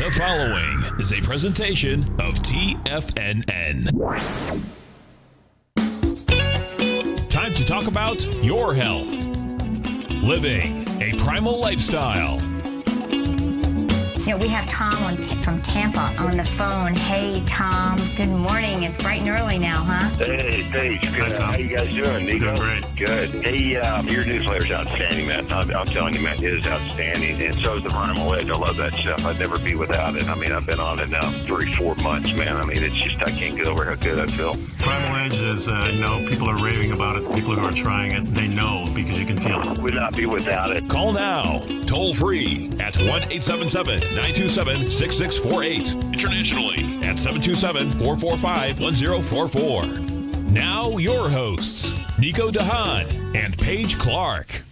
The following is a presentation of TFNN. Time to talk about your health. Living a primal lifestyle. You know, we have Tom from Tampa on the phone. Hey, Tom. Good morning. It's bright and early now, huh? Hey, Paige. Good. How you guys doing, Nico? Doing great. Good. Hey, your newsletter's outstanding, man. I'm telling you, man, it is outstanding. And so is the Primal Edge. I love that stuff. I'd never be without it. I mean, I've been on it now 3-4 months, man. I mean, it's just, I can't get over how good I feel. Primal Edge is, people are raving about it. People who are trying it, they know because you can feel it. Would not be without it. Call now, toll free at 1-877-927-6648. Internationally at 727-445-1044. Now your hosts, Nico and Haan and Paige Clarke.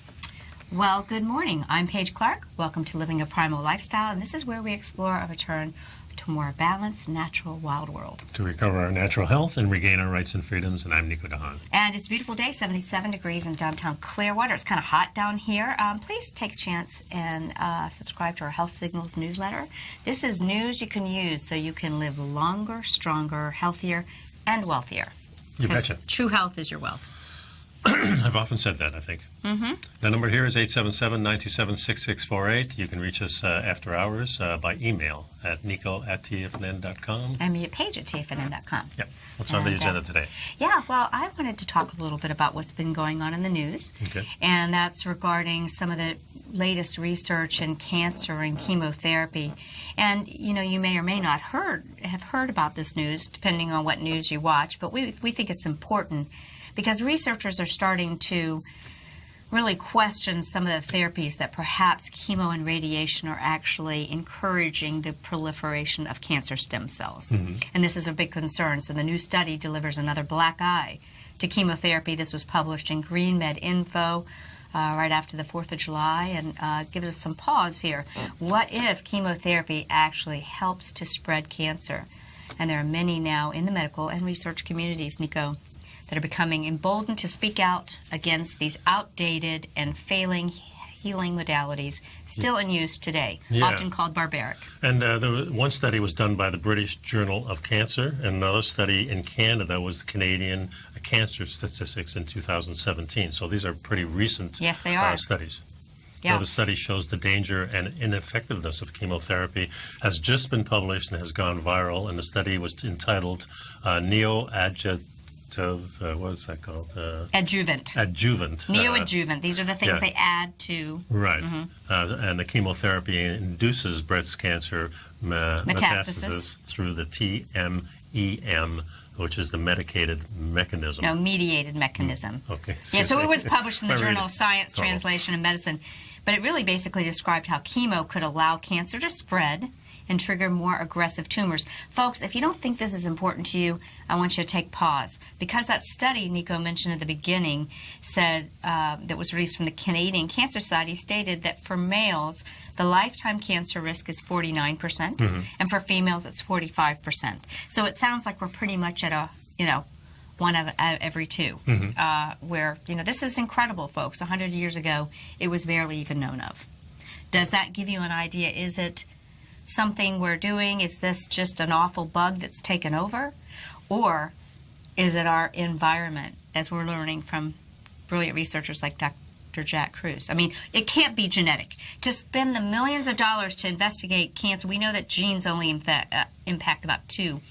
Well, good morning. I'm Paige Clarke. Welcome to Living a Primal Lifestyle, and this is where we explore a return to a more balanced, natural, wild world. To recover our natural health and regain our rights and freedoms, and I'm Nico and Haan. And it's a beautiful day, 77 degrees in downtown Clearwater. It's kind of hot down here. Please take a chance and subscribe to our Health Signals newsletter. This is news you can use so you can live longer, stronger, healthier, and wealthier. You betcha. True health is your wealth. I've often said that, I think. Mm-hmm. The number here is 877-927-6648. You can reach us after hours by email at nico@tfnn.com. And me at Paige at TFNN.com. Yep. What's on the agenda today? Yeah, well, I wanted to talk a little bit about what's been going on in the news. Okay. And that's regarding some of the latest research in cancer and chemotherapy. And, you know, you may or may not have heard about this news, depending on what news you watch, but we think it's important because researchers are starting to really question some of the therapies that perhaps chemo and radiation are actually encouraging the proliferation of cancer stem cells. Mm-hmm. And this is a big concern. So the new study delivers another black eye to chemotherapy. This was published in Green Med Info right after the 4th of July, and gives us some pause here. What if chemotherapy actually helps to spread cancer? And there are many now in the medical and research communities, Nico, that are becoming emboldened to speak out against these outdated and failing healing modalities still in use today, often called barbaric. And one study was done by the British Journal of Cancer, and another study in Canada was the Canadian Cancer Statistics in 2017. So these are pretty recent studies. Yeah. So the study shows the danger and ineffectiveness of chemotherapy has just been published and has gone viral, and the study was entitled Neoadjuvant. What is that called? Adjuvant. Neoadjuvant. These are the things they add to. Right. Mm-hmm. And the chemotherapy induces breast cancer metastasis through the TMEM, which is the medicated mechanism. No, mediated mechanism. Okay. Yeah, so it was published in the Journal of Science, Translation, and Medicine. But it really basically described how chemo could allow cancer to spread and trigger more aggressive tumors. Folks, if you don't think this is important to you, I want you to take pause. Because that study Nico mentioned at the beginning said, that was released from the Canadian Cancer Society, stated that for males, the lifetime cancer risk is 49%, mm-hmm. and for females, it's 45%. So it sounds like we're pretty much at a, one out of every two, mm-hmm. Where, this is incredible, folks. 100 years ago, it was barely even known of. Does that give you an idea? Is it something we're doing? Is this just an awful bug that's taken over? Or is it our environment, as we're learning from brilliant researchers like Dr. Jack Kruse? I mean, it can't be genetic. To spend the millions of dollars to investigate cancer, we know that genes only impact about 10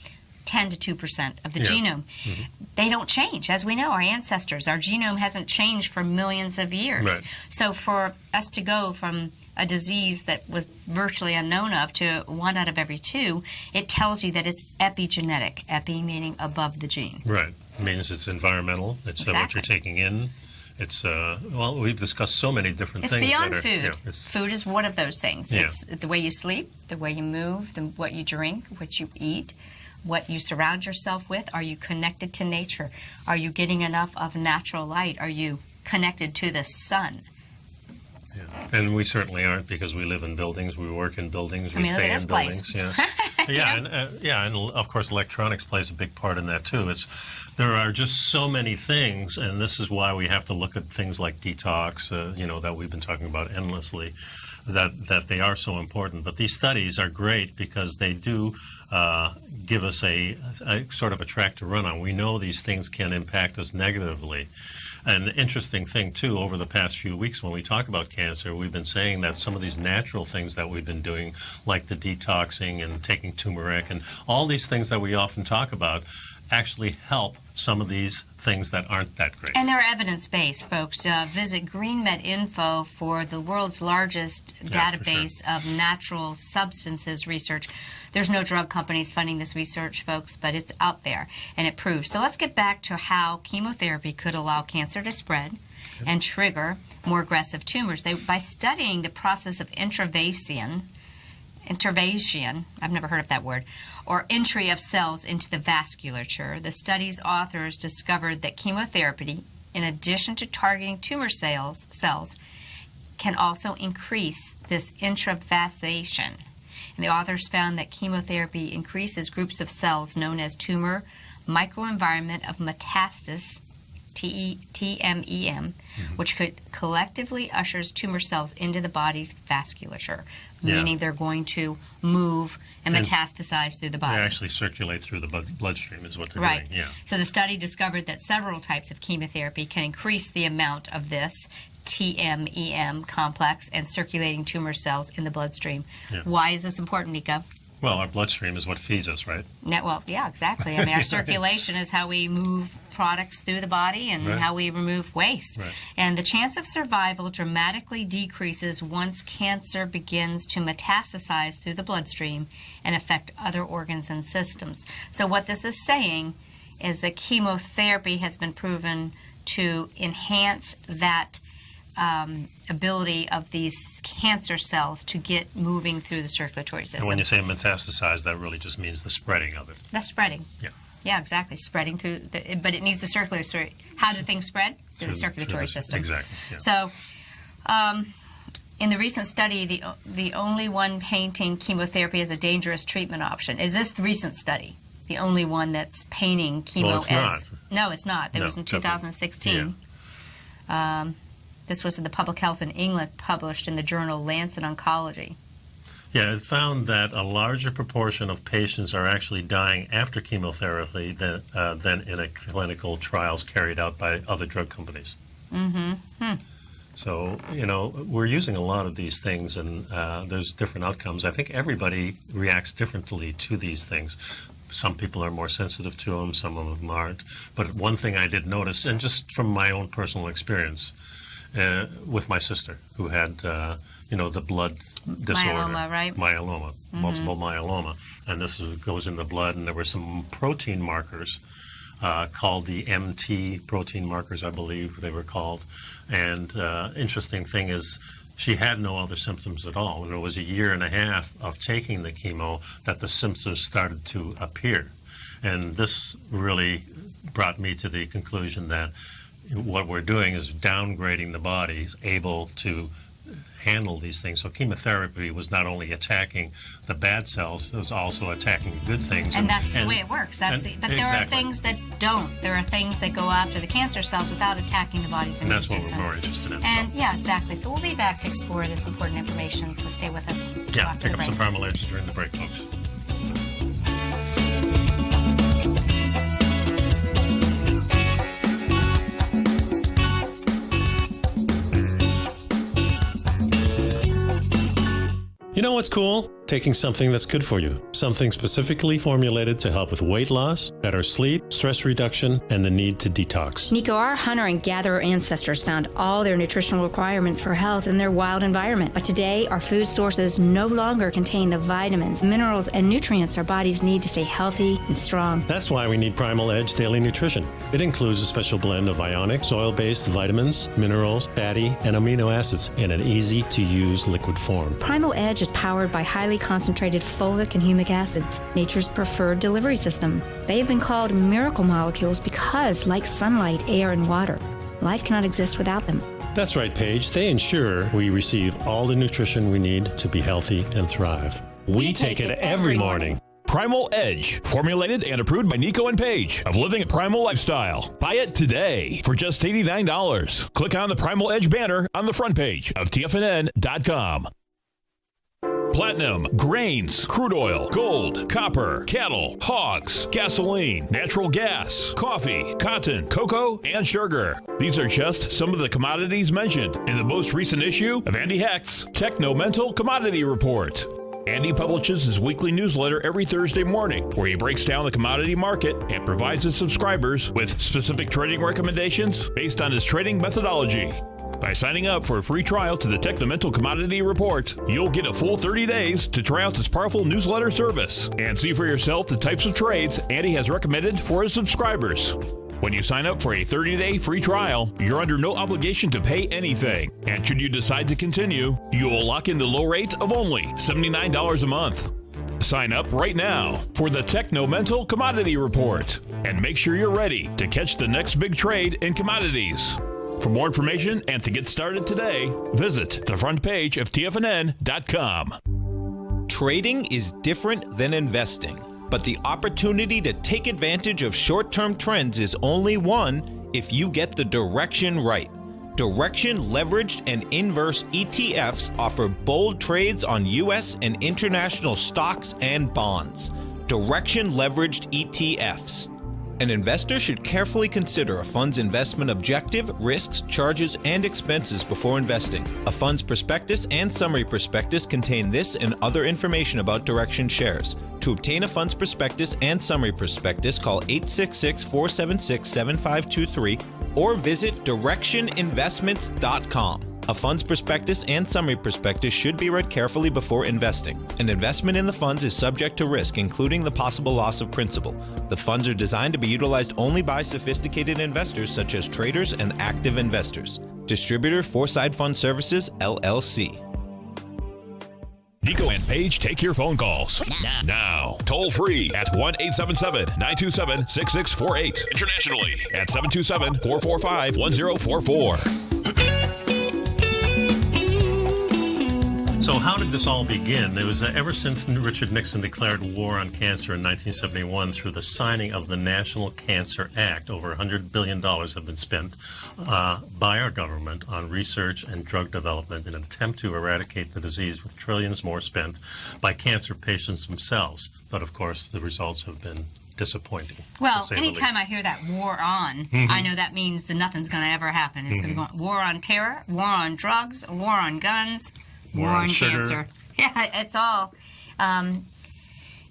to 2% of the genome. Mm-hmm. They don't change. As we know, our ancestors, our genome hasn't changed for millions of years. Right. So for us to go from a disease that was virtually unknown of to 1 out of every 2, it tells you that it's epigenetic. Epi meaning above the gene. Right. It means it's environmental. It's what you're taking in. It's, we've discussed so many different things. It's beyond food. Food is one of those things. Yeah. It's the way you sleep, the way you move, what you drink, what you eat, what you surround yourself with. Are you connected to nature? Are you getting enough of natural light? Are you connected to the sun? Yeah. And we certainly aren't, because we live in buildings, we work in buildings, we stay in buildings. Yeah. Yeah, and of course electronics plays a big part in that too. There are just so many things, and this is why we have to look at things like detox, that we've been talking about endlessly, that they are so important. But these studies are great because they do give us a sort of a track to run on. We know these things can impact us negatively. An interesting thing, too, over the past few weeks when we talk about cancer, we've been saying that some of these natural things that we've been doing, like the detoxing and taking turmeric and all these things that we often talk about, actually help some of these things that aren't that great. And they're evidence-based, folks. Visit GreenMed.info for the world's largest database of natural substances research. There's no drug companies funding this research, folks, but it's out there, and it proves. So let's get back to how chemotherapy could allow cancer to spread and trigger more aggressive tumors. By studying the process of intervention, I've never heard of that word, or entry of cells into the vasculature, the study's authors discovered that chemotherapy, in addition to targeting tumor cells, can also increase this intravasation. And the authors found that chemotherapy increases groups of cells known as tumor microenvironment of metastasis, TMEM, which could collectively ushers tumor cells into the body's vasculature, meaning they're going to move and metastasize through the body. They actually circulate through the bloodstream is what they're doing. Yeah. So the study discovered that several types of chemotherapy can increase the amount of this TMEM complex and circulating tumor cells in the bloodstream. Yeah. Why is this important, Nico? Well, our bloodstream is what feeds us, right? Well, yeah, exactly. I mean, our circulation is how we move products through the body and how we remove waste. Right. And the chance of survival dramatically decreases once cancer begins to metastasize through the bloodstream and affect other organs and systems. So what this is saying is that chemotherapy has been proven to enhance that ability of these cancer cells to get moving through the circulatory system. And when you say metastasize, that really just means the spreading of it. The spreading. Yeah. Yeah, exactly. Spreading through, but it needs the circulatory. How do things spread? Through the circulatory system. Exactly. Yeah. So, in the recent study, the only one painting chemotherapy as a dangerous treatment option. Is this the recent study? The only one that's painting chemo it's as... not. No, it's not. That was in 2016. Yeah. This was in the Public Health in England, published in the journal Lancet Oncology. Yeah, it found that a larger proportion of patients are actually dying after chemotherapy than in a clinical trials carried out by other drug companies. So, we're using a lot of these things, and there's different outcomes. I think everybody reacts differently to these things. Some people are more sensitive to them, some of them aren't. But one thing I did notice, and just from my own personal experience, with my sister who had, the blood disorder. Myeloma, right? Myeloma, multiple myeloma. And this goes in the blood, and there were some protein markers called the MT protein markers, I believe they were called. And interesting thing is she had no other symptoms at all. And it was a year and a half of taking the chemo that the symptoms started to appear. And this really brought me to the conclusion that what we're doing is downgrading the body's able to handle these things. So chemotherapy was not only attacking the bad cells, it was also attacking good things. And that's the way it works. But there are things that don't. There are things that go after the cancer cells without attacking the body's immune system. And that's what we're more interested in. And yeah, exactly. So we'll be back to explore this important information, so stay with us. Yeah, pick up some Primal Edge during the break, folks. You know what's cool? Taking something that's good for you. Something specifically formulated to help with weight loss, better sleep, stress reduction, and the need to detox. Nico, our hunter and gatherer ancestors found all their nutritional requirements for health in their wild environment. But today, our food sources no longer contain the vitamins, minerals, and nutrients our bodies need to stay healthy and strong. That's why we need Primal Edge Daily Nutrition. It includes a special blend of ionic, soil-based vitamins, minerals, fatty, and amino acids in an easy-to-use liquid form. Primal Edge is powered by highly concentrated fulvic and humic acids, nature's preferred delivery system. They have been called miracle molecules because, like sunlight, air, and water, life cannot exist without them. That's right, Paige. They ensure we receive all the nutrition we need to be healthy and thrive. We take it every morning. Primal Edge, formulated and approved by Nico and Paige of Living a Primal Lifestyle. Buy it today for just $89. Click on the Primal Edge banner on the front page of TFNN.com. Platinum, grains, crude oil, gold, copper, cattle, hogs, gasoline, natural gas, coffee, cotton, cocoa, and sugar. These are just some of the commodities mentioned in the most recent issue of Andy Hecht's Techno-Mental Commodity Report. Andy publishes his weekly newsletter every Thursday morning, where he breaks down the commodity market and provides his subscribers with specific trading recommendations based on his trading methodology. By signing up for a free trial to the Techno-Mental Commodity Report, you'll get a full 30 days to try out this powerful newsletter service and see for yourself the types of trades Andy has recommended for his subscribers. When you sign up for a 30-day free trial, you're under no obligation to pay anything. And should you decide to continue, you will lock in the low rate of only $79 a month. Sign up right now for the Techno-Mental Commodity Report and make sure you're ready to catch the next big trade in commodities. For more information and to get started today, visit the front page of TFNN.com. Trading is different than investing, but the opportunity to take advantage of short-term trends is only one if you get the direction right. Direction leveraged and inverse ETFs offer bold trades on U.S. and international stocks and bonds. Direction leveraged ETFs. An investor should carefully consider a fund's investment objective, risks, charges, and expenses before investing. A fund's prospectus and summary prospectus contain this and other information about Direction shares. To obtain a fund's prospectus and summary prospectus, call 866-476-7523 or visit directioninvestments.com. A fund's prospectus and summary prospectus should be read carefully before investing. An investment in the funds is subject to risk, including the possible loss of principal. The funds are designed to be utilized only by sophisticated investors such as traders and active investors. Distributor Foreside Fund Services, LLC. Nico and Paige take your phone calls now. Toll free at 1-877-927-6648. Internationally at 727-445-1044. So how did this all begin? It was ever since Richard Nixon declared war on cancer in 1971 through the signing of the National Cancer Act. Over $100 billion have been spent by our government on research and drug development in an attempt to eradicate the disease, with trillions more spent by cancer patients themselves. But of course, the results have been disappointing. Well, anytime I hear that war on, I know that means that nothing's going to ever happen. It's going to go on. War on terror, war on drugs, war on guns, war on cancer. Yeah, it's all.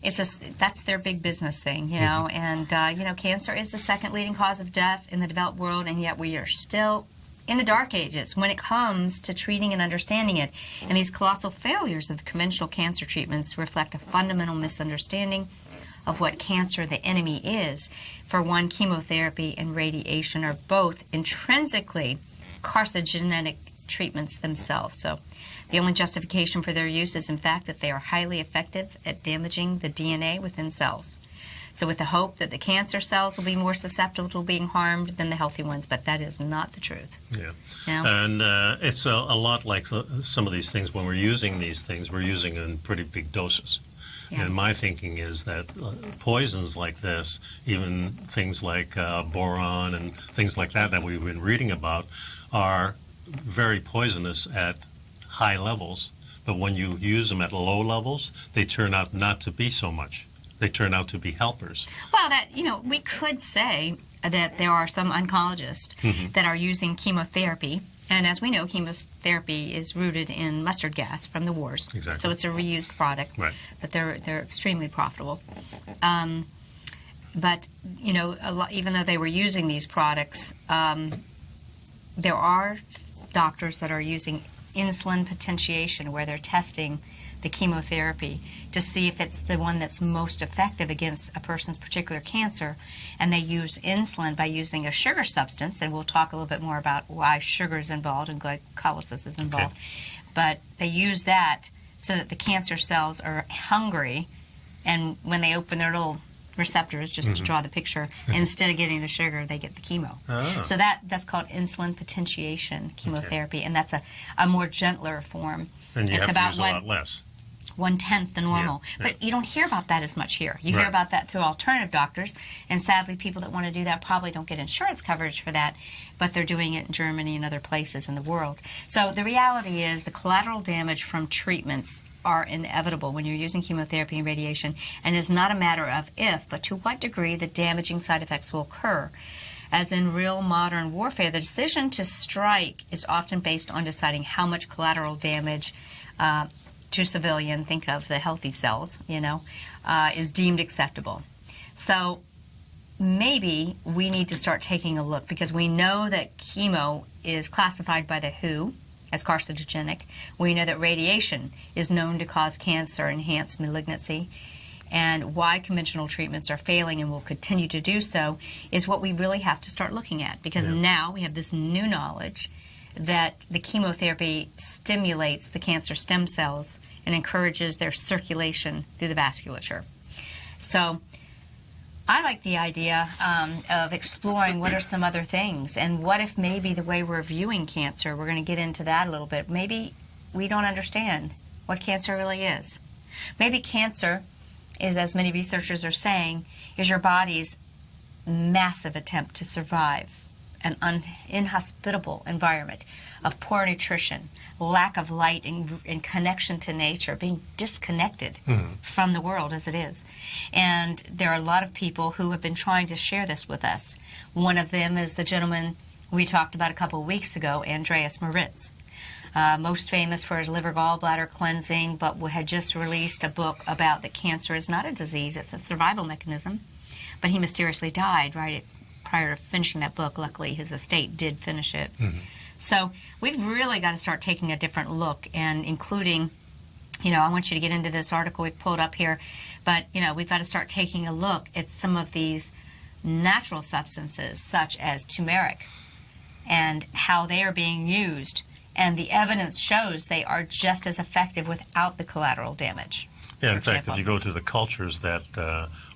That's their big business thing, you know. And cancer is the second leading cause of death in the developed world, and yet we are still in the dark ages when it comes to treating and understanding it. And these colossal failures of the conventional cancer treatments reflect a fundamental misunderstanding of what cancer, the enemy, is. For one, chemotherapy and radiation are both intrinsically carcinogenic treatments themselves. So the only justification for their use is, in fact, that they are highly effective at damaging the DNA within cells. So with the hope that the cancer cells will be more susceptible to being harmed than the healthy ones, but that is not the truth. Yeah. No? And it's a lot like some of these things. When we're using these things, we're using in pretty big doses. Yeah. And my thinking is that poisons like this, even things like boron and things like that we've been reading about, are very poisonous at high levels. But when you use them at low levels, they turn out not to be so much. They turn out to be helpers. Well, we could say that there are some oncologists that are using chemotherapy. And as we know, chemotherapy is rooted in mustard gas from the wars. Exactly. So it's a reused product. Right. That they're extremely profitable. But even though they were using these products, there are doctors that are using insulin potentiation, where they're testing the chemotherapy to see if it's the one that's most effective against a person's particular cancer. And they use insulin by using a sugar substance, and we'll talk a little bit more about why sugar is involved and glycolysis is involved. Okay. But they use that so that the cancer cells are hungry, and when they open their little receptors, just to draw the picture, instead of getting the sugar, they get the chemo. Oh. So that's called insulin potentiation chemotherapy, and that's a more gentler form. And you have to use a lot less. 1/10 the normal. But you don't hear about that as much here. You hear about that through alternative doctors, and sadly people that want to do that probably don't get insurance coverage for that, but they're doing it in Germany and other places in the world. So the reality is the collateral damage from treatments are inevitable when you're using chemotherapy and radiation, and it's not a matter of if, but to what degree the damaging side effects will occur. As in real modern warfare, the decision to strike is often based on deciding how much collateral damage to civilian, think of the healthy cells, is deemed acceptable. So maybe we need to start taking a look, because we know that chemo is classified by the WHO as carcinogenic. We know that radiation is known to cause cancer, enhance malignancy, and why conventional treatments are failing and will continue to do so is what we really have to start looking at, because now we have this new knowledge that the chemotherapy stimulates the cancer stem cells and encourages their circulation through the vasculature. So I like the idea of exploring what are some other things, and what if maybe the way we're viewing cancer, we're going to get into that a little bit, maybe we don't understand what cancer really is. Maybe cancer is, as many researchers are saying, is your body's massive attempt to survive an inhospitable environment of poor nutrition, lack of light and connection to nature, being disconnected from the world as it is. And there are a lot of people who have been trying to share this with us. One of them is the gentleman we talked about a couple of weeks ago, Andreas Moritz. Most famous for his liver gallbladder cleansing, but had just released a book about that cancer is not a disease, it's a survival mechanism. But he mysteriously died prior to finishing that book. Luckily, his estate did finish it. So we've really got to start taking a different look, and including, I want you to get into this article we pulled up here, but, we've got to start taking a look at some of these natural substances, such as turmeric, and how they are being used. And the evidence shows they are just as effective without the collateral damage. Yeah, in fact, if you go to the cultures that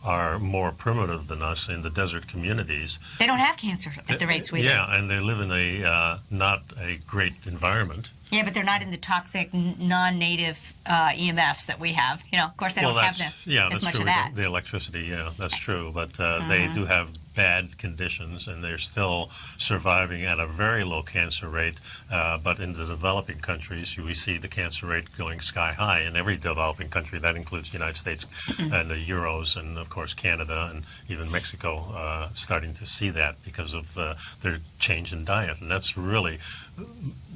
are more primitive than us in the desert communities, they don't have cancer at the rates we do. Yeah, and they live in a not a great environment. Yeah, but they're not in the toxic, non-native EMFs that we have. Of course, they don't have as much true. of that. The electricity, that's true. But they do have bad conditions, and they're still surviving at a very low cancer rate. But in the developing countries, we see the cancer rate going sky high in every developing country. That includes the United States and the Euros, and of course Canada and even Mexico, starting to see that because of their change in diet. And that's really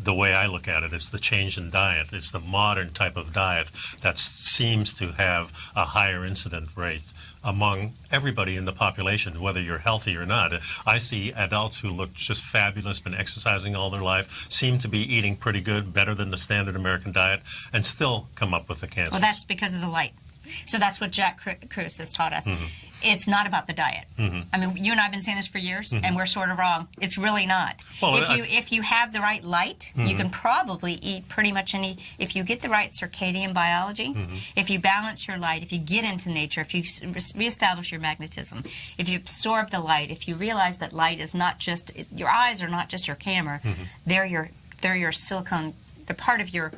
the way I look at it. It's the change in diet. It's the modern type of diet that seems to have a higher incident rate among everybody in the population, whether you're healthy or not. I see adults who look just fabulous, been exercising all their life, seem to be eating pretty good, better than the standard American diet, and still come up with the cancer. Well, that's because of the light. So that's what Jack Kruse has taught us. It's not about the diet. I mean, you and I have been saying this for years, and we're sort of wrong. It's really not. Well, if you have the right light, you can probably eat pretty much any. If you get the right circadian biology, if you balance your light, if you get into nature, if you reestablish your magnetism, if you absorb the light, if you realize that light is not just your eyes are not just your camera, they're your silicone. They're part of your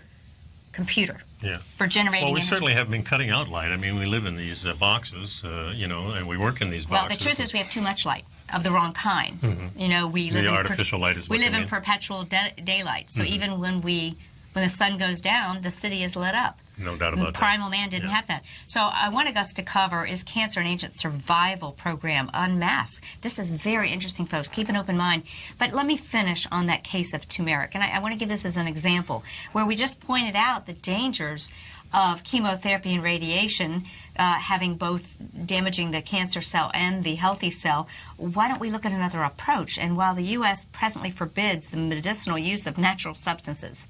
computer. Yeah. For generating energy. energy. Certainly have been cutting out light. I mean, we live in these boxes, and we work in these boxes. Well, the truth is we have too much light of the wrong kind. We live artificial light is what we live in perpetual daylight. So even when the sun goes down, the city is lit up. No doubt about that. Primal man didn't have that. So I wanted us to cover is Cancer and Ancient Survival Program Unmasked. This is very interesting, folks. Keep an open mind. But let me finish on that case of turmeric. And I want to give this as an example where we just pointed out the dangers of chemotherapy and radiation having both damaging the cancer cell and the healthy cell. Why don't we look at another approach? And while the U.S. presently forbids the medicinal use of natural substances,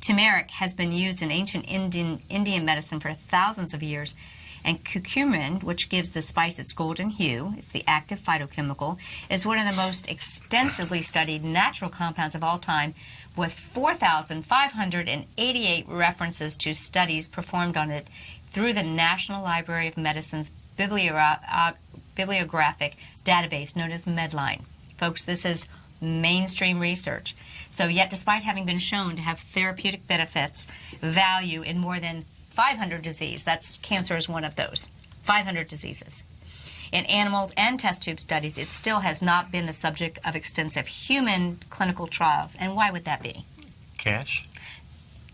turmeric has been used in ancient Indian medicine for thousands of years, and curcumin, which gives the spice its golden hue, it's the active phytochemical, is one of the most extensively studied natural compounds of all time, with 4,588 references to studies performed on it through the National Library of Medicine's bibliographic database known as Medline. Folks, this is mainstream research. So yet, despite having been shown to have therapeutic benefits, value in more than 500 disease. Cancer is one of those. 500 diseases. In animals and test tube studies, it still has not been the subject of extensive human clinical trials. And why would that be? Cash?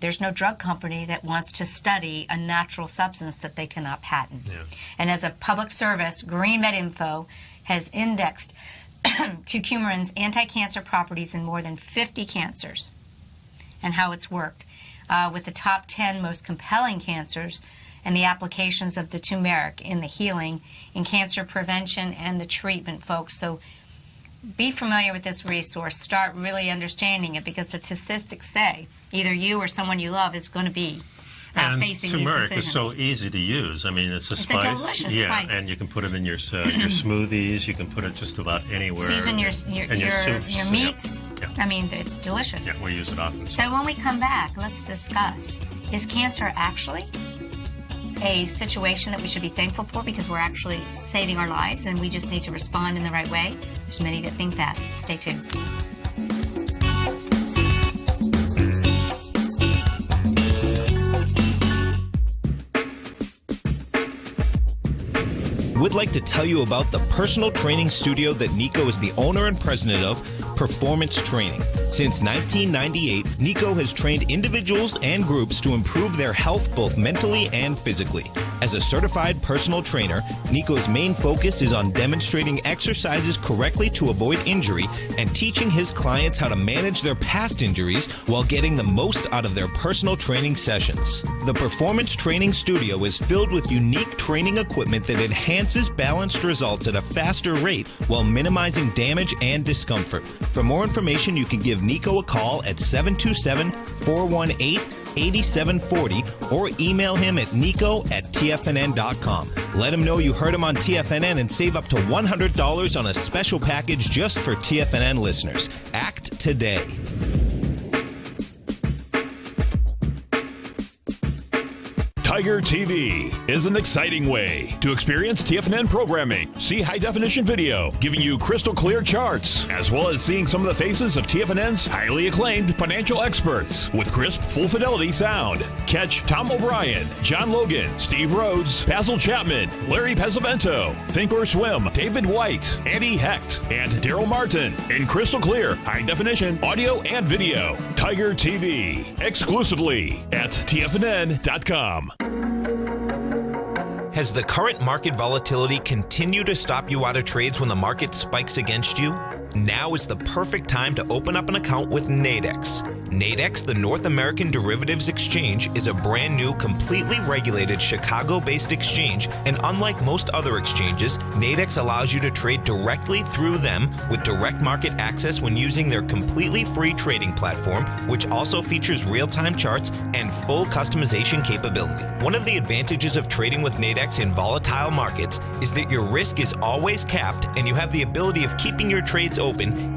There's no drug company that wants to study a natural substance that they cannot patent. Yeah. And as a public service, Green Med Info has indexed curcumin's anti-cancer properties in more than 50 cancers and how it's worked, with the top 10 most compelling cancers and the applications of the turmeric in the healing, in cancer prevention, and the treatment, folks. So be familiar with this resource. Start really understanding it, because the statistics say either you or someone you love is going to be facing these decisions. Turmeric is so easy to use. I mean, it's a spice. It's a delicious spice. And you can put it in your smoothies. You can put it just about anywhere. Season your soups. Your meats. Yeah. I mean, it's delicious. Yeah, we use it often. So when we come back, let's discuss, is cancer actually a situation that we should be thankful for because we're actually saving our lives and we just need to respond in the right way? There's many that think that. Stay tuned. We'd like to tell you about the personal training studio that Nico is the owner and president of, Performance Training. Since 1998, Nico has trained individuals and groups to improve their health both mentally and physically. As a certified personal trainer, Nico's main focus is on demonstrating exercises correctly to avoid injury and teaching his clients how to manage their past injuries while getting the most out of their personal training sessions. The Performance Training Studio is filled with unique training equipment that enhances balanced results at a faster rate while minimizing damage and discomfort. For more information, you can give Nico a call at 727-418-8740 or email him at nico@tfnn.com. Let him know you heard him on TFNN and save up to $100 on a special package just for TFNN listeners. Act today. Tiger TV is an exciting way to experience TFNN programming. See high-definition video, giving you crystal clear charts, as well as seeing some of the faces of TFNN's highly acclaimed financial experts with crisp, full-fidelity sound. Catch Tom O'Brien, John Logan, Steve Rhodes, Basil Chapman, Larry Pesavento, Think or Swim, David White, Andy Hecht, and Daryl Martin in crystal clear, high-definition audio and video. Tiger TV, exclusively at TFNN.com. Has the current market volatility continued to stop you out of trades when the market spikes against you? Now is the perfect time to open up an account with Nadex. Nadex, the North American Derivatives Exchange, is a brand new, completely regulated Chicago-based exchange, and unlike most other exchanges, Nadex allows you to trade directly through them with direct market access when using their completely free trading platform, which also features real-time charts and full customization capability. One of the advantages of trading with Nadex in volatile markets is that your risk is always capped and you have the ability of keeping your trades open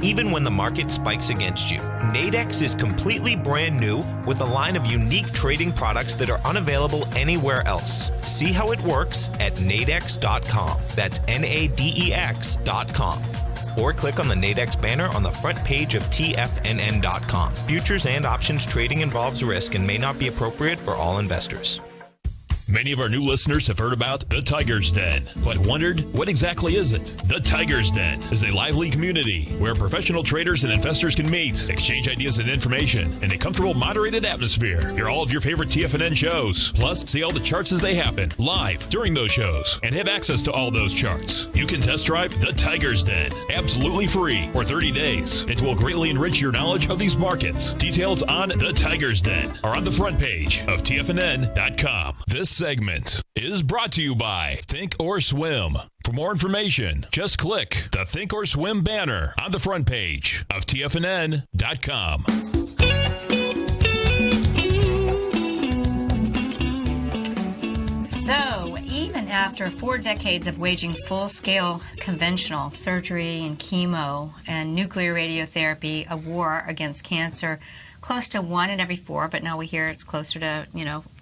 even when the market spikes against you. Nadex is completely brand new with a line of unique trading products that are unavailable anywhere else. See how it works at nadex.com. That's NADEX.com. Or click on the Nadex banner on the front page of TFNN.com. Futures and options trading involves risk and may not be appropriate for all investors. Many of our new listeners have heard about the Tiger's Den, but wondered, what exactly is it? The Tiger's Den is a lively community where professional traders and investors can meet, exchange ideas and information in a comfortable, moderated atmosphere. Hear all of your favorite TFNN shows, plus see all the charts as they happen, live during those shows, and have access to all those charts. You can test drive the Tiger's Den, absolutely free for 30 days. It will greatly enrich your knowledge of these markets. Details on the Tiger's Den are on the front page of TFNN.com. This segment is brought to you by Think or Swim. For more information, just click the Think or Swim banner on the front page of TFNN.com. So, even after 4 decades of waging full-scale conventional surgery and chemo and nuclear radiotherapy, a war against cancer, close to 1 in every 4, but now we hear it's closer to,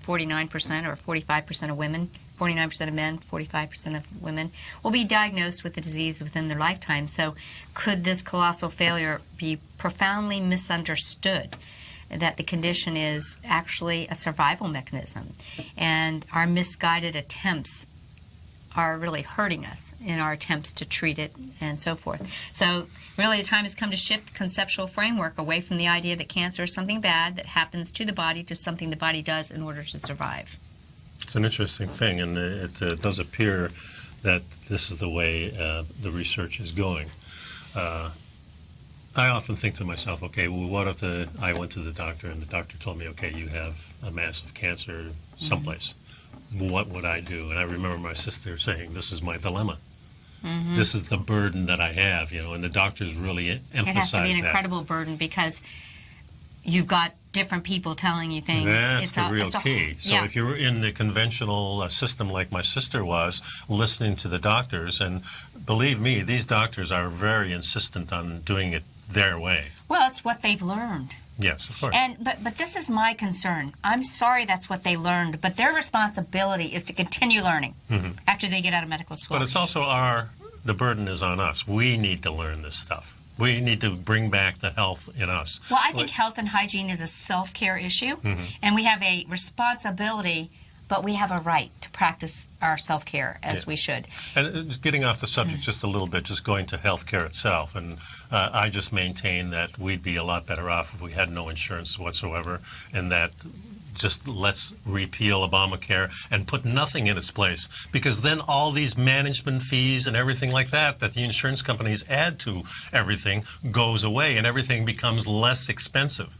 49% or 45% of women, 49% of men, 45% of women, will be diagnosed with the disease within their lifetime. So could this colossal failure be profoundly misunderstood? that the condition is actually a survival mechanism. And our misguided attempts are really hurting us in our attempts to treat it and so forth. So really the time has come to shift the conceptual framework away from the idea that cancer is something bad that happens to the body to something the body does in order to survive. It's an interesting thing, and it does appear that this is the way the research is going. I often think to myself, okay, well, what if I went to the doctor and the doctor told me, okay, you have a massive cancer someplace. What would I do? And I remember my sister saying, this is my dilemma. This is the burden that I have, and the doctors really emphasize that. It has to be an incredible burden because you've got different people telling you things. That's the real key. So if you're in the conventional system like my sister was, listening to the doctors, and believe me, these doctors are very insistent on doing it their way. Well, it's what they've learned. Yes, of course. But this is my concern. I'm sorry that's what they learned, but their responsibility is to continue learning after they get out of medical school. But it's also the burden is on us. We need to learn this stuff. We need to bring back the health in us. Well, I think health and hygiene is a self-care issue, and we have a responsibility, but we have a right to practice our self-care as we should. And getting off the subject just a little bit, just going to healthcare itself, and I just maintain that we'd be a lot better off if we had no insurance whatsoever, and that just let's repeal Obamacare and put nothing in its place, because then all these management fees and everything like that the insurance companies add to everything goes away and everything becomes less expensive.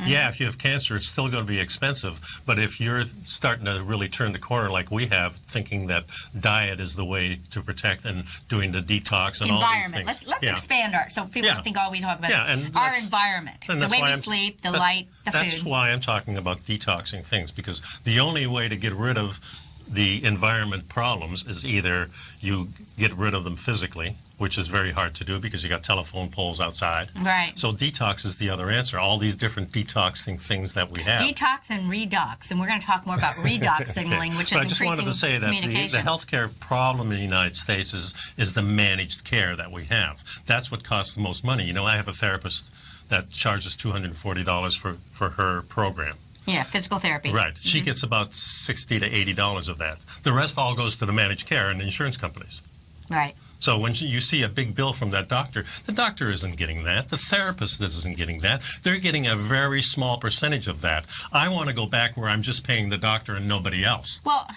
Yeah, if you have cancer, it's still going to be expensive. But if you're starting to really turn the corner like we have, thinking that diet is the way to protect and doing the detox and all these things. Let's expand so people don't think all we talk about is our environment, the way we sleep, the light, the food. That's why I'm talking about detoxing things, because the only way to get rid of the environment problems is either you get rid of them physically, which is very hard to do because you got telephone poles outside. Right. So detox is the other answer. All these different detoxing things that we have. Detox and redox, and we're going to talk more about redox signaling, which is increasing communication. I just wanted to say that the healthcare problem in the United States is the managed care that we have. That's what costs the most money. I have a therapist that charges $240 for her program. Yeah, physical therapy. Right. She gets about $60 to $80 of that. The rest all goes to the managed care and the insurance companies. Right. So when you see a big bill from that doctor, the doctor isn't getting that. The therapist isn't getting that. They're getting a very small percentage of that. I want to go back where I'm just paying the doctor and nobody else. Well,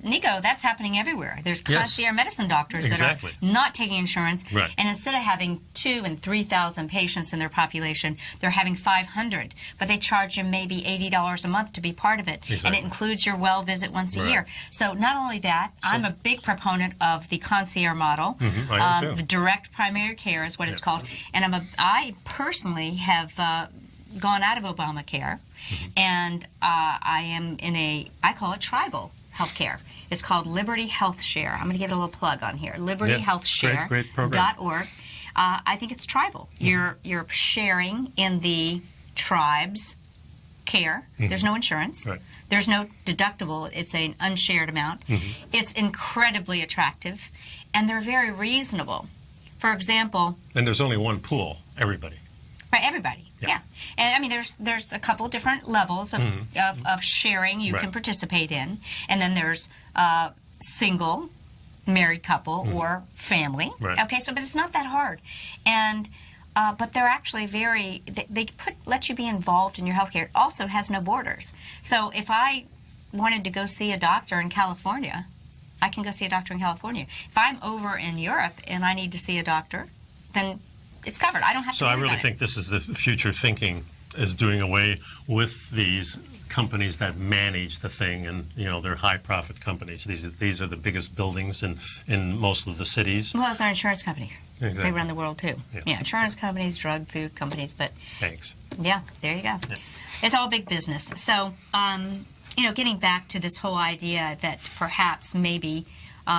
Nico, that's happening everywhere. There's concierge medicine doctors that are not taking insurance, and instead of having 2,000 and 3,000 patients in their population, they're having 500, but they charge you maybe $80 a month to be part of it, and it includes your well visit once a year. So not only that, I'm a big proponent of the concierge model. The direct primary care is what it's called, and I personally have gone out of Obamacare, and I am in I call it tribal healthcare. It's called Liberty Health Share. I'm going to give it a little plug on here. LibertyHealthShare.org. I think it's tribal. You're sharing in the tribe's care. There's no insurance. There's no deductible. It's an unshared amount. It's incredibly attractive, and they're very reasonable. For example... And there's only one pool, everybody. Right, everybody. Yeah. And I mean, there's a couple different levels of sharing you can participate in. And then there's single, married couple, or family. Okay, but it's not that hard. And but they're actually they let you be involved in your health care. It also has no borders. So if I wanted to go see a doctor in California, I can go see a doctor in California. If I'm over in Europe and I need to see a doctor, then it's covered. I don't have to worry about it. So I really think this is the future thinking, is doing away with these companies that manage the thing, and they're high profit companies. These are the biggest buildings in most of the cities. Well, they're insurance companies. Exactly. They run the world too. Yeah, insurance companies, drug, food companies, but thanks. Yeah, there you go. Yeah. It's all big business. So, getting back to this whole idea that perhaps maybe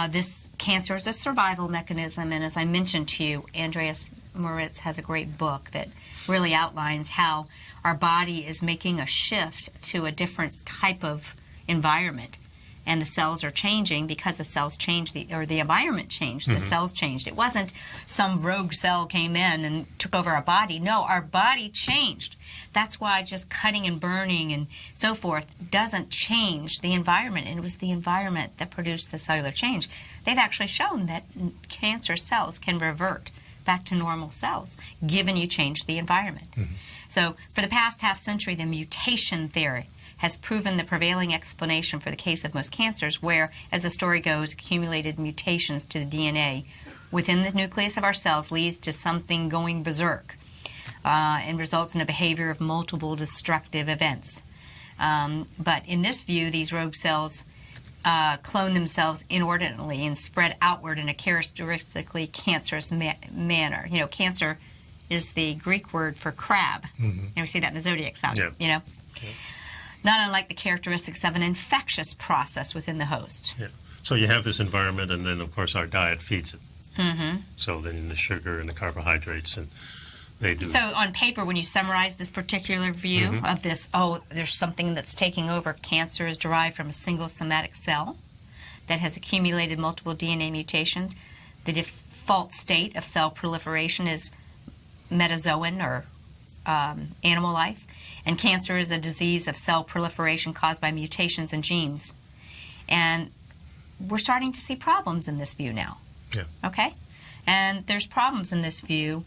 this cancer is a survival mechanism, and as I mentioned to you, Andreas Moritz has a great book that really outlines how our body is making a shift to a different type of environment. and the cells are changing because the cells changed, the environment changed. The cells changed. It wasn't some rogue cell came in and took over our body. No, our body changed. That's why just cutting and burning and so forth doesn't change the environment. And it was the environment that produced the cellular change. They've actually shown that cancer cells can revert back to normal cells, given you change the environment. So for the past half century, the mutation theory has proven the prevailing explanation for the case of most cancers, where, as the story goes, accumulated mutations to the DNA within the nucleus of our cells leads to something going berserk and results in a behavior of multiple destructive events. But in this view, these rogue cells clone themselves inordinately and spread outward in a characteristically cancerous manner. You know, cancer is the Greek word for crab. And we see that in the zodiac sign, you know. Not unlike the characteristics of an infectious process within the host. So you have this environment, and then, of course, our diet feeds it. So then the sugar and the carbohydrates, and they do. So on paper, when you summarize this particular view of this, there's something that's taking over. Cancer is derived from a single somatic cell that has accumulated multiple DNA mutations. The default state of cell proliferation is metazoan or animal life. And cancer is a disease of cell proliferation caused by mutations in genes. And we're starting to see problems in this view now. Okay? And there's problems in this view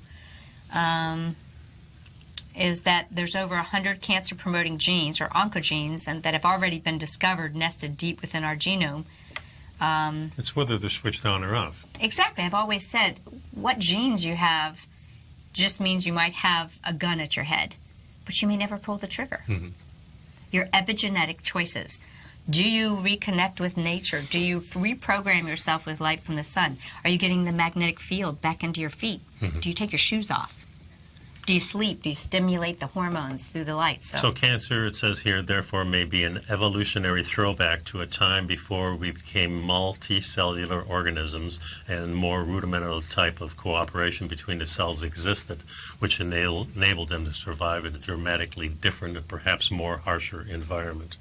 is that there's over 100 cancer-promoting genes, or oncogenes, and that have already been discovered nested deep within our genome. It's whether they're switched on or off. Exactly. I've always said what genes you have just means you might have a gun at your head, but you may never pull the trigger. Your epigenetic choices. Do you reconnect with nature? Do you reprogram yourself with light from the sun? Are you getting the magnetic field back into your feet? Do you take your shoes off? Do you sleep? Do you stimulate the hormones through the light? So cancer, it says here, therefore may be an evolutionary throwback to a time before we became multicellular organisms and more rudimental type of cooperation between the cells existed, which enabled them to survive in a dramatically different and perhaps more harsher environment.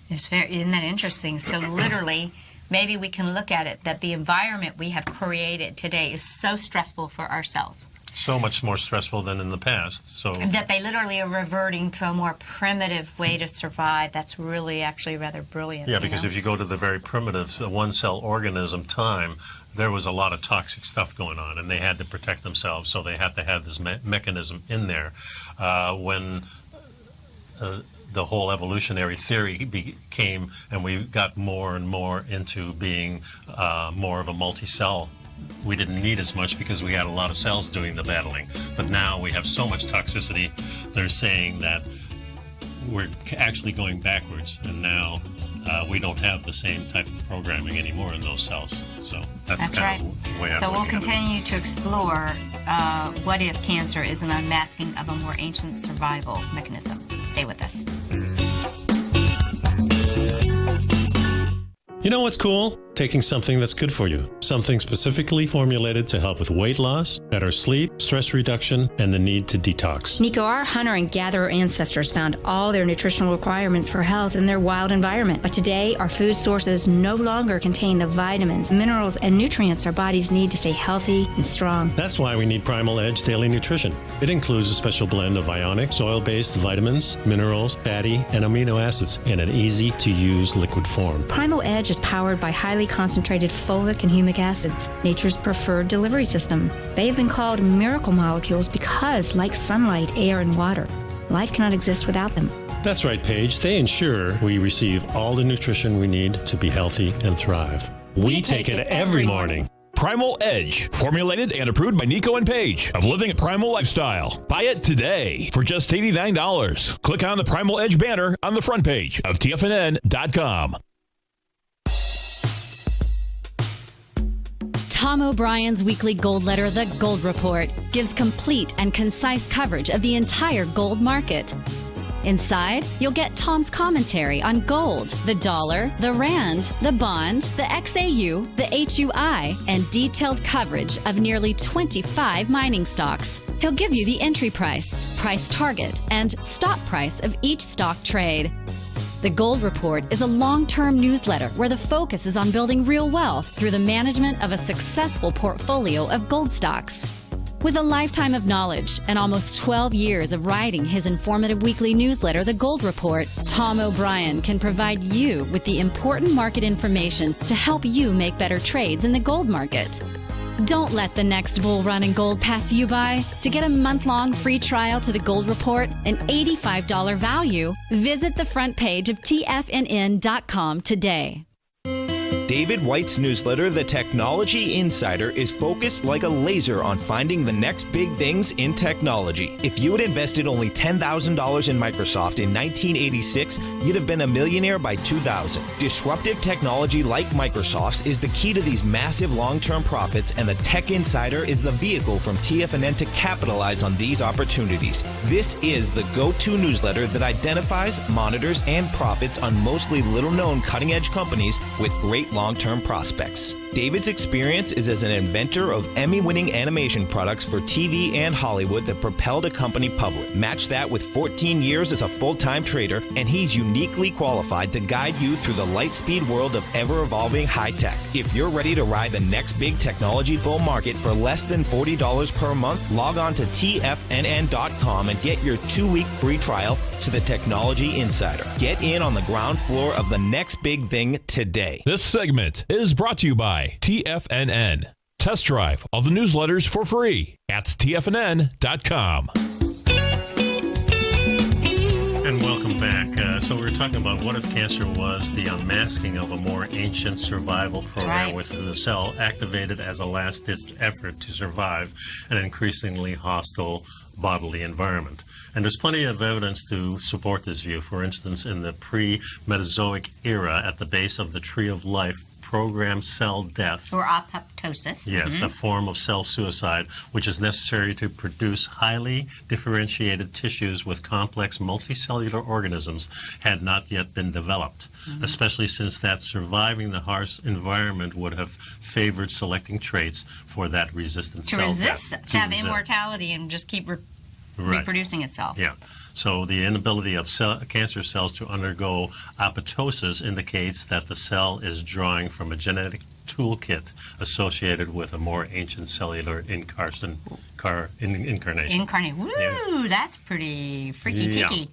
Isn't that interesting? So literally, maybe we can look at it that the environment we have created today is so stressful for our cells. So much more stressful than in the past. So that they literally are reverting to a more primitive way to survive. That's really actually rather brilliant. Yeah, because if you go to the very primitive one-cell organism time, there was a lot of toxic stuff going on, and they had to protect themselves, so they had to have this mechanism in there. When the whole evolutionary theory became, and we got more and more into being more of a multi-cell, we didn't need as much because we had a lot of cells doing the battling. But now we have so much toxicity, they're saying that we're actually going backwards, and now we don't have the same type of programming anymore in those cells. So that's right. The way so we'll continue to explore what if cancer is an unmasking of a more ancient survival mechanism. Stay with us. You know what's cool? Taking something that's good for you. Something specifically formulated to help with weight loss, better sleep, stress reduction, and the need to detox. Nico, our hunter and gatherer ancestors found all their nutritional requirements for health in their wild environment. But today, our food sources no longer contain the vitamins, minerals, and nutrients our bodies need to stay healthy and strong. That's why we need Primal Edge Daily Nutrition. It includes a special blend of ionic, soil-based vitamins, minerals, fatty, and amino acids in an easy-to-use liquid form. Primal Edge is powered by highly concentrated fulvic and humic acids, nature's preferred delivery system. They have been called miracle molecules because, like sunlight, air, and water, life cannot exist without them. That's right, Paige. They ensure we receive all the nutrition we need to be healthy and thrive. We take it every morning. Primal Edge, formulated and approved by Nico and Paige of Living a Primal Lifestyle. Buy it today for just $89. Click on the Primal Edge banner on the front page of TFNN.com. Tom O'Brien's weekly gold letter, The Gold Report, gives complete and concise coverage of the entire gold market. Inside, you'll get Tom's commentary on gold, the dollar, the rand, the bond, the XAU, the HUI, and detailed coverage of nearly 25 mining stocks. He'll give you the entry price, price target, and stop price of each stock trade. The Gold Report is a long-term newsletter where the focus is on building real wealth through the management of a successful portfolio of gold stocks. With a lifetime of knowledge and almost 12 years of writing his informative weekly newsletter, The Gold Report, Tom O'Brien can provide you with the important market information to help you make better trades in the gold market. Don't let the next bull run in gold pass you by. To get a month-long free trial to The Gold Report, an $85 value, visit the front page of TFNN.com today. David White's newsletter, The Technology Insider, is focused like a laser on finding the next big things in technology. If you had invested only $10,000 in Microsoft in 1986, you'd have been a millionaire by 2000. Disruptive technology like Microsoft's is the key to these massive long-term profits, and the Tech Insider is the vehicle from TFNN to capitalize on these opportunities. This is the go-to newsletter that identifies, monitors, and profits on mostly little-known cutting-edge companies with great long-term prospects. David's experience is as an inventor of Emmy-winning animation products for TV and Hollywood that propelled a company public. Match that with 14 years as a full-time trader, and he's uniquely qualified to guide you through the light-speed world of ever-evolving high-tech. If you're ready to ride the next big technology bull market for less than $40 per month, log on to TFNN.com and get your 2-week free trial to the Technology Insider. Get in on the ground floor of the next big thing today. This segment is brought to you by TFNN. Test drive all the newsletters for free at TFNN.com. And welcome back. So we were talking about what if cancer was the unmasking of a more ancient survival program within the cell, activated as a last-ditch effort to survive an increasingly hostile bodily environment. And there's plenty of evidence to support this view. For instance, in the pre-Mesozoic era, at the base of the tree of life, programmed cell death, or apoptosis. Yes, a form of cell suicide, which is necessary to produce highly differentiated tissues with complex multicellular organisms, had not yet been developed, especially since that surviving the harsh environment would have favored selecting traits for that resistant cell death. To have immortality and just keep reproducing itself. Yeah. So the inability of cancer cells to undergo apoptosis indicates that the cell is drawing from a genetic toolkit associated with a more ancient cellular incarnation. Woo, that's pretty freaky-ticky.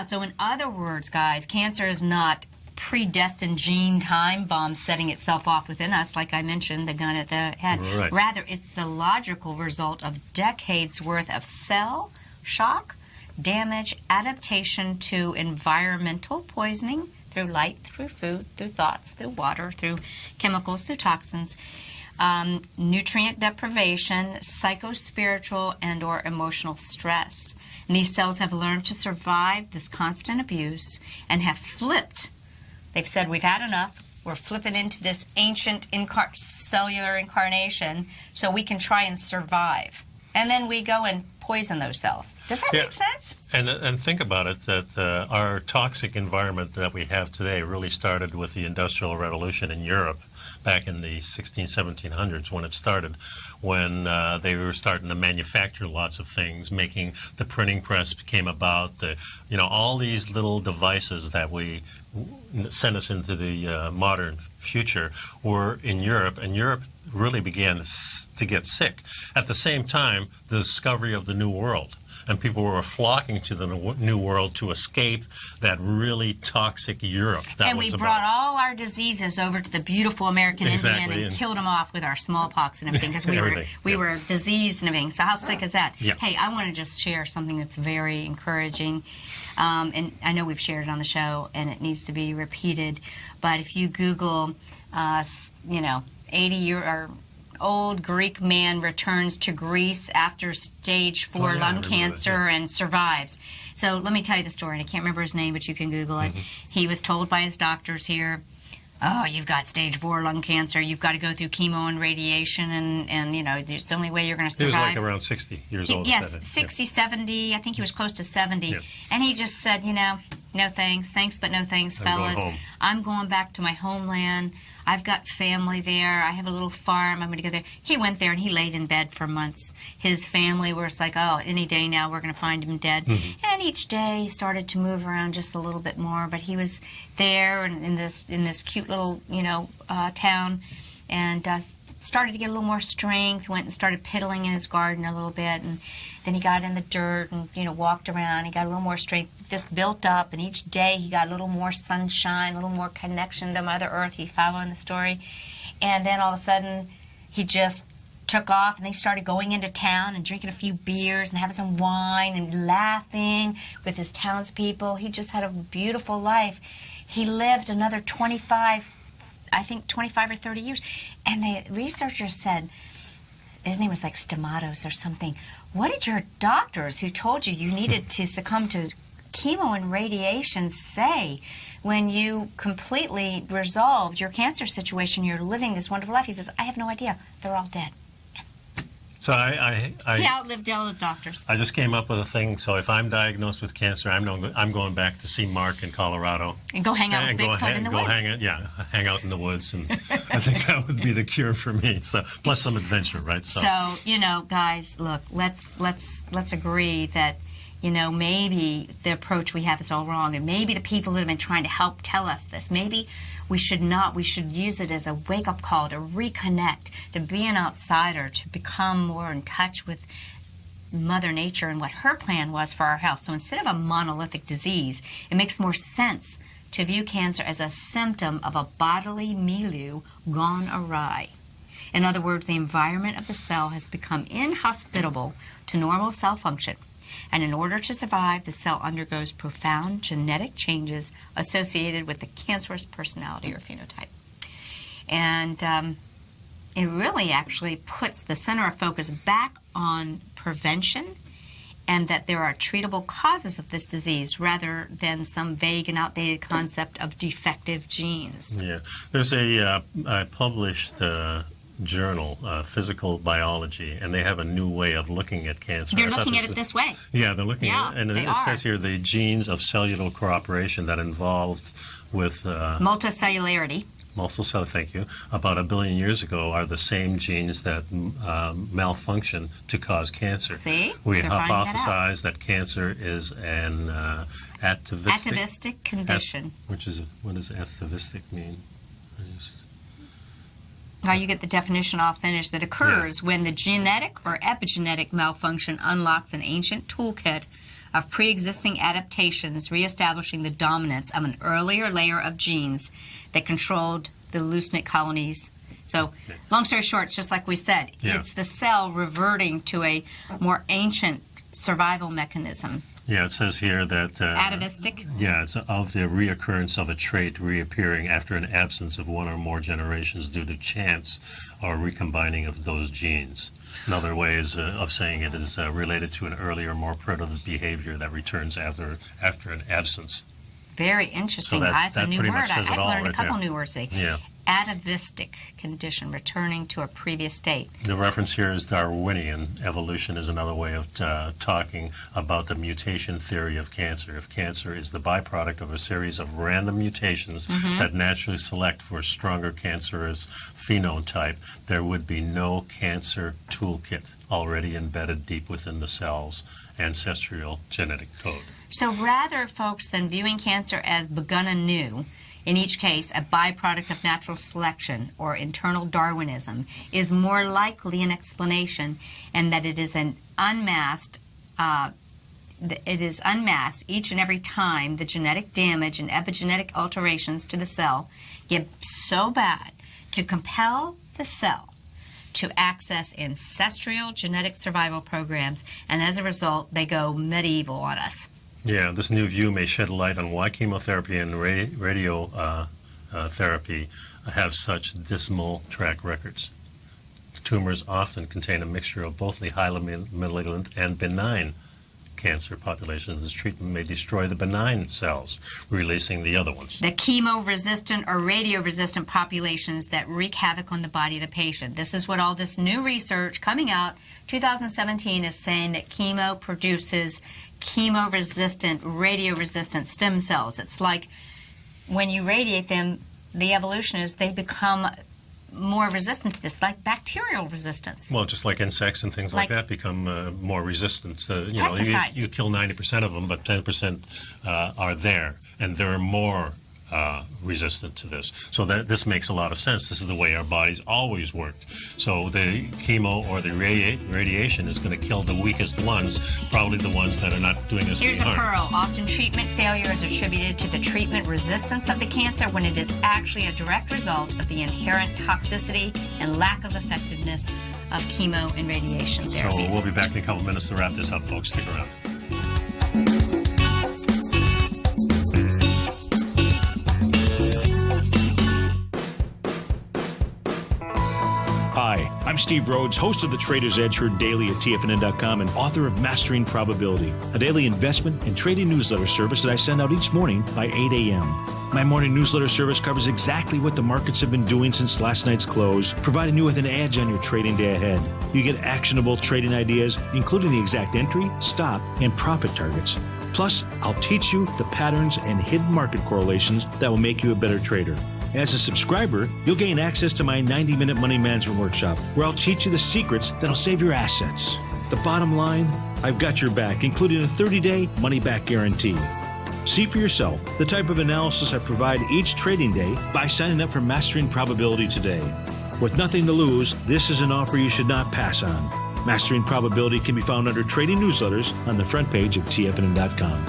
So in other words, guys, cancer is not predestined gene time bomb setting itself off within us, like I mentioned, the gun at the head. Rather, it's the logical result of decades worth of cell shock, damage, adaptation to environmental poisoning through light, through food, through thoughts, through water, through chemicals, through toxins, nutrient deprivation, psychospiritual and or emotional stress. And these cells have learned to survive this constant abuse and have flipped. They've said, we've had enough. We're flipping into this ancient cellular incarnation so we can try and survive. And then we go and poison those cells. Does that make sense? And think about it, that our toxic environment that we have today really started with the Industrial Revolution in Europe back in the 1700s when it started, when they were starting to manufacture lots of things, making the printing press came about, all these little devices that we sent us into the modern future were in Europe, and Europe really began to get sick. At the same time, the discovery of the New World, and people were flocking to the New World to escape that really toxic Europe. And we brought all our diseases over to the beautiful American Indian and killed them off with our smallpox and everything, because we were diseased and everything. So how sick is that? Hey, I want to just share something that's very encouraging. And I know we've shared it on the show, and it needs to be repeated. But if you Google, 80-year-old Greek man returns to Greece after stage 4 lung cancer and survives. So let me tell you the story, and I can't remember his name, but you can Google it. He was told by his doctors here, oh, you've got stage 4 lung cancer, you've got to go through chemo and radiation, and it's the only way you're going to survive. He was like around 60 years old. Yes, 60, 70, I think he was close to 70. Yeah. And he just said, no thanks, but no thanks, fellas. I'm going back to my homeland. I've got family there. I have a little farm. I'm going to go there. He went there and he laid in bed for months. His family was like, oh, any day now we're going to find him dead. And each day he started to move around just a little bit more. But he was there in this cute little, town, and started to get a little more strength. Went and started piddling in his garden a little bit, and then he got in the dirt and walked around. He got a little more strength, just built up, and each day he got a little more sunshine, a little more connection to Mother Earth. He following the story, and then all of a sudden he just took off, and they started going into town and drinking a few beers and having some wine and laughing with his townspeople. He just had a beautiful life. He lived another 25 or 30 years, and the researchers said, his name was like Stamatos or something, what did your doctors who told you needed to succumb to chemo and radiation say when you completely resolved your cancer situation, you're living this wonderful life? He says, I have no idea. They're all dead. So he outlived all his doctors. I just came up with a thing. So if I'm diagnosed with cancer, I'm going back to see Mark in Colorado and go hang out with Bigfoot in the woods. Hang out in the woods, and I think that would be the cure for me. So plus some adventure, right? So guys, look, let's agree that maybe the approach we have is all wrong, and maybe the people that have been trying to help tell us this. Maybe we should not. We should use it as a wake-up call to reconnect, to be an outsider, to become more in touch with Mother Nature and what her plan was for our health. So instead of a monolithic disease, it makes more sense to view cancer as a symptom of a bodily milieu gone awry. In other words, the environment of the cell has become inhospitable to normal cell function. And in order to survive, the cell undergoes profound genetic changes associated with the cancerous personality or phenotype. And it really actually puts the center of focus back on prevention, and that there are treatable causes of this disease rather than some vague and outdated concept of defective genes. Yeah, there's a published journal, Physical Biology, and they have a new way of looking at cancer. They're looking at it this way. Yeah, they're looking at it, and it says here the genes of cellular cooperation that involved with multicellularity. Thank you. About 1 billion years ago are the same genes that malfunction to cause cancer. See? We hypothesize that cancer is an atavistic condition. What does atavistic mean? Now you get the definition all finished, that occurs when the genetic or epigenetic malfunction unlocks an ancient toolkit of pre-existing adaptations, reestablishing the dominance of an earlier layer of genes that controlled the leucine colonies. So, long story short, it's just like we said, it's the cell reverting to a more ancient survival mechanism. Yeah, it says here that... atavistic? Yeah, it's of the reoccurrence of a trait reappearing after an absence of one or more generations due to chance or recombining of those genes. Another way of saying it is related to an earlier, more primitive behavior that returns after an absence. Very interesting. So that's a new word. I've learned a couple new words today. Yeah. Atavistic condition, returning to a previous state. The reference here is Darwinian. Evolution is another way of talking about the mutation theory of cancer. If cancer is the byproduct of a series of random mutations that naturally select for a stronger cancerous phenotype, there would be no cancer toolkit already embedded deep within the cell's ancestral genetic code. So rather, folks, than viewing cancer as begun anew, in each case, a byproduct of natural selection or internal Darwinism, is more likely an explanation, and that it is unmasked each and every time the genetic damage and epigenetic alterations to the cell get so bad to compel the cell to access ancestral genetic survival programs, and as a result, they go medieval on us. Yeah, this new view may shed light on why chemotherapy and radiotherapy have such dismal track records. Tumors often contain a mixture of both the highly malignant and benign cancer populations. This treatment may destroy the benign cells, releasing the other ones. The chemo-resistant or radio-resistant populations that wreak havoc on the body of the patient. This is what all this new research coming out, 2017, is saying, that chemo produces chemo-resistant, radio-resistant stem cells. It's like when you radiate them, the evolution is they become more resistant to this, like bacterial resistance. Well, just like insects and things like that become more resistant. Pesticides. You kill 90% of them, but 10% are there, and there are more resistant to this. So this makes a lot of sense. This is the way our bodies always worked. So the chemo or the radiation is going to kill the weakest ones, probably the ones that are not doing us any harm. Here's a pearl. Often treatment failure is attributed to the treatment resistance of the cancer when it is actually a direct result of the inherent toxicity and lack of effectiveness of chemo and radiation therapies. So we'll be back in a couple minutes to wrap this up, folks. Stick around. Hi, I'm Steve Rhodes, host of the Trader's Edge heard daily at TFNN.com and author of Mastering Probability, a daily investment and trading newsletter service that I send out each morning by 8 a.m. My morning newsletter service covers exactly what the markets have been doing since last night's close, providing you with an edge on your trading day ahead. You get actionable trading ideas, including the exact entry, stop, and profit targets. Plus, I'll teach you the patterns and hidden market correlations that will make you a better trader. As a subscriber, you'll gain access to my 90-minute money management workshop, where I'll teach you the secrets that'll save your assets. The bottom line, I've got your back, including a 30-day money-back guarantee. See for yourself the type of analysis I provide each trading day by signing up for Mastering Probability today. With nothing to lose, this is an offer you should not pass on. Mastering Probability can be found under Trading Newsletters on the front page of TFNN.com.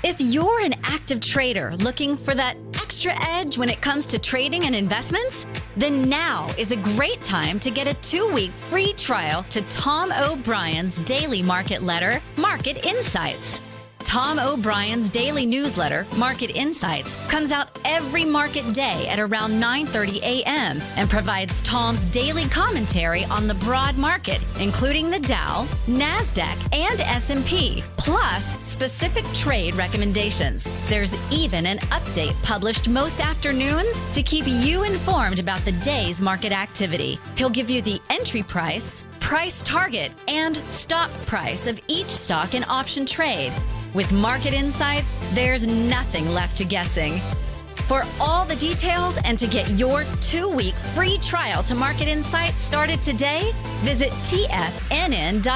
If you're an active trader looking for that extra edge when it comes to trading and investments, then now is a great time to get a 2-week free trial to Tom O'Brien's daily market letter, Market Insights. Tom O'Brien's daily newsletter, Market Insights, comes out every market day at around 9:30 a.m. and provides Tom's daily commentary on the broad market, including the Dow, NASDAQ, and S&P, plus specific trade recommendations. There's even an update published most afternoons to keep you informed about the day's market activity. He'll give you the entry price, price target, and stop price of each stock and option trade. With Market Insights, there's nothing left to guessing. For all the details and to get your 2-week free trial to Market Insights started today, visit TFNN.com.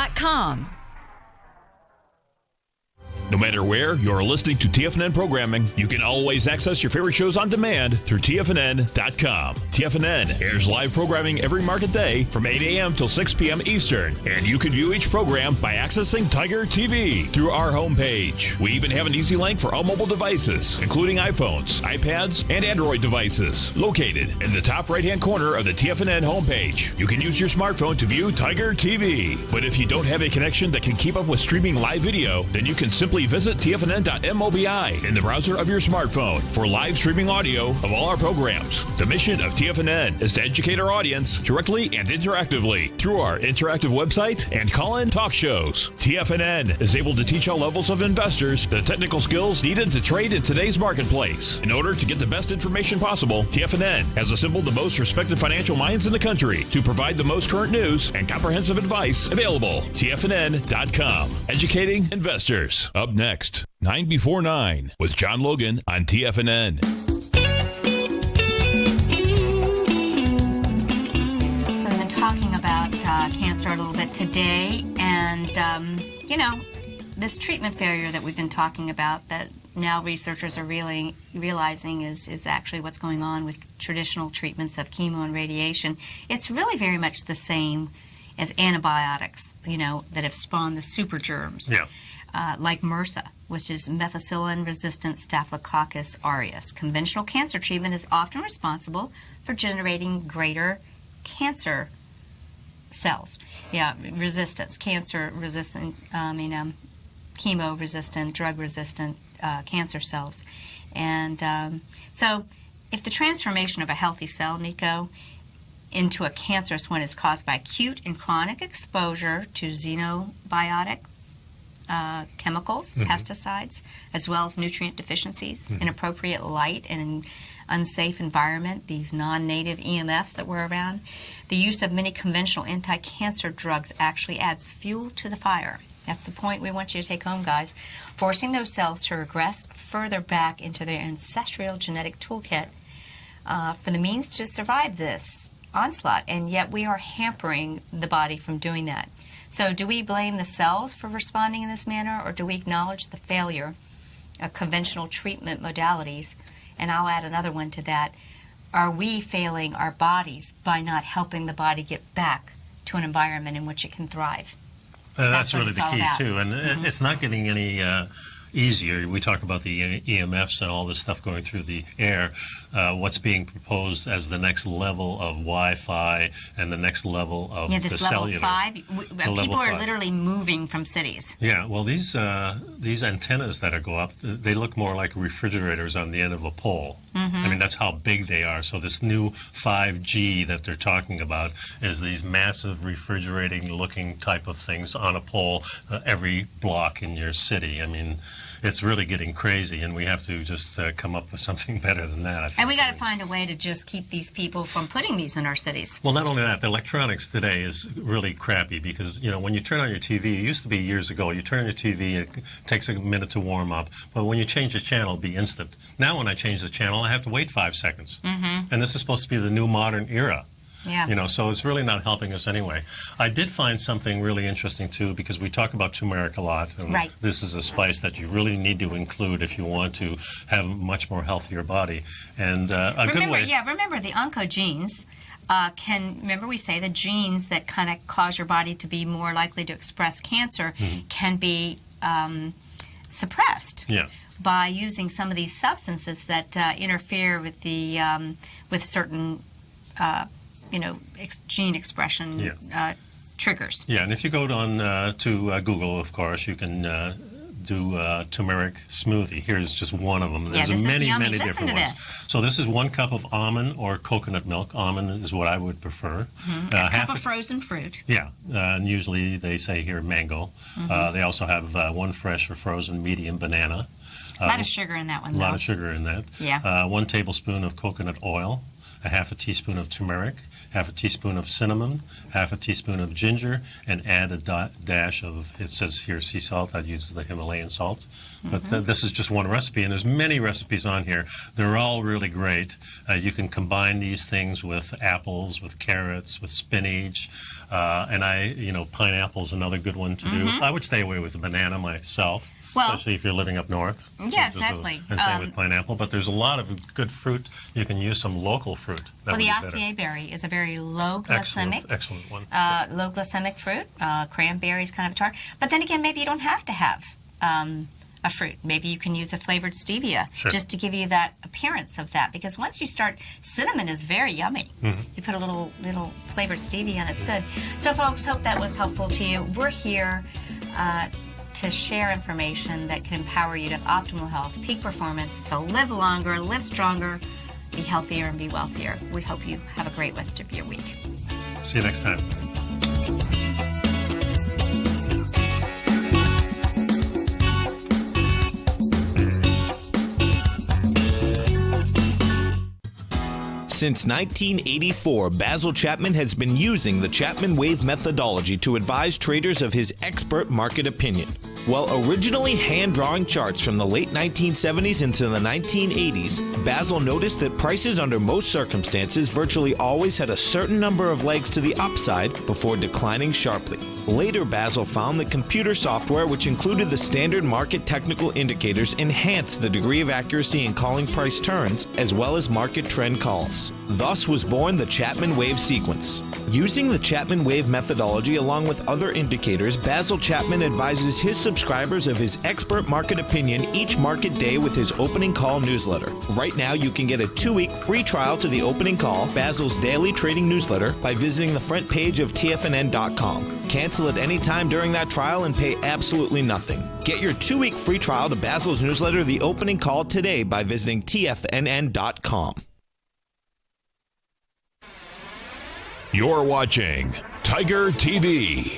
No matter where you're listening to TFNN programming, you can always access your favorite shows on demand through TFNN.com. TFNN airs live programming every market day from 8 a.m. till 6 p.m. Eastern, and you can view each program by accessing Tiger TV through our homepage. We even have an easy link for all mobile devices, including iPhones, iPads, and Android devices, located in the top right-hand corner of the TFNN homepage. You can use your smartphone to view Tiger TV, but if you don't have a connection that can keep up with streaming live video, then you can simply visit TFNN.mobi in the browser of your smartphone for live streaming audio of all our programs. The mission of TFNN is to educate our audience directly and interactively through our interactive website and call-in talk shows. TFNN is able to teach all levels of investors the technical skills needed to trade in today's marketplace. In order to get the best information possible, TFNN has assembled the most respected financial minds in the country to provide the most current news and comprehensive advice available. TFNN.com. Educating investors. Up next, 9 before 9 with John Logan on TFNN. So I've been talking about cancer a little bit today, and this treatment failure that we've been talking about that now researchers are really realizing is actually what's going on with traditional treatments of chemo and radiation. It's really very much the same as antibiotics, that have spawned the super germs. Yeah. Like MRSA, which is methicillin-resistant Staphylococcus aureus. Conventional cancer treatment is often responsible for generating greater cancer cells. Resistance, cancer-resistant, chemo-resistant, drug-resistant cancer cells. And so if the transformation of a healthy cell, Nico, into a cancerous one is caused by acute and chronic exposure to xenobiotic chemicals, pesticides, as well as nutrient deficiencies, inappropriate light, and an unsafe environment, these non-native EMFs that were around. The use of many conventional anti-cancer drugs actually adds fuel to the fire. That's the point we want you to take home, guys. Forcing those cells to regress further back into their ancestral genetic toolkit for the means to survive this onslaught, and yet we are hampering the body from doing that. So do we blame the cells for responding in this manner, or do we acknowledge the failure of conventional treatment modalities? And I'll add another one to that. Are we failing our bodies by not helping the body get back to an environment in which it can thrive? That's really the key, too. And it's not getting any easier. We talk about the EMFs and all this stuff going through the air. What's being proposed as the next level of Wi-Fi and the next level of the cellular. Level 5. People are literally moving from cities. Yeah, well, these antennas that go up, they look more like refrigerators on the end of a pole. I mean, that's how big they are. So this new 5G that they're talking about is these massive refrigerating-looking type of things on a pole every block in your city. I mean, it's really getting crazy, and we have to just come up with something better than that. I think. And we got to find a way to just keep these people from putting these in our cities. Well, not only that, the electronics today is really crappy because, you know, when you turn on your TV, it used to be years ago, you turn on your TV, it takes a minute to warm up, but when you change the channel, it'll be instant. Now when I change the channel, I have to wait 5 seconds. And this is supposed to be the new modern era. Yeah. You know, so it's really not helping us anyway. I did find something really interesting, too, because we talk about turmeric a lot. And right. This is a spice that you really need to include if you want to have a much more healthier body. And good way. Yeah, remember the oncogenes remember we say the genes that kind of cause your body to be more likely to express cancer can be suppressed. Yeah. By using some of these substances that interfere with the with certain gene expression triggers. Yeah, and if you go on to Google, of course, you can do turmeric smoothie. Here's just one of them. There's many different ones. So this is 1 cup of almond or coconut milk. Almond is what I would prefer. A cup of frozen fruit. Yeah, and usually they say here mango. They also have 1 fresh or frozen medium banana. A lot of sugar in that one, though. A lot of sugar in that. Yeah. 1 tablespoon of coconut oil, a half a teaspoon of turmeric, half a teaspoon of cinnamon, half a teaspoon of ginger, and add a dash of, it says here, sea salt. I'd use the Himalayan salt. But this is just one recipe, and there's many recipes on here. They're all really great. You can combine these things with apples, with carrots, with spinach, and pineapple's another good one to do. I would stay away with the banana myself. Well, especially if you're living up north. Yeah, exactly. And same with pineapple. But there's a lot of good fruit. You can use some local fruit. Well, the acai berry is a very low glycemic. Excellent one. Low glycemic fruit. Cranberry is kind of a tart. But then again, maybe you don't have to have a fruit. Maybe you can use a flavored stevia just to give you that appearance of that. Because once you start, cinnamon is very yummy. You put a little flavored stevia and it's good. So, folks, hope that was helpful to you. We're here to share information that can empower you to have optimal health, peak performance, to live longer, live stronger, be healthier, and be wealthier. We hope you have a great rest of your week. See you next time. Since 1984, Basil Chapman has been using the Chapman Wave methodology to advise traders of his expert market opinion. While originally hand-drawing charts from the late 1970s into the 1980s, Basil noticed that prices under most circumstances virtually always had a certain number of legs to the upside before declining sharply. Later, Basil found that computer software, which included the standard market technical indicators, enhanced the degree of accuracy in calling price turns, as well as market trend calls. Thus was born the Chapman Wave sequence. Using the Chapman Wave methodology along with other indicators, Basil Chapman advises his subscribers of his expert market opinion each market day with his opening call newsletter. Right now, you can get a 2-week free trial to the opening call, Basil's daily trading newsletter, by visiting the front page of TFNN.com. Cancel at any time during that trial and pay absolutely nothing. Get your 2-week free trial to Basil's newsletter, The Opening Call, today by visiting TFNN.com. You're watching Tiger TV.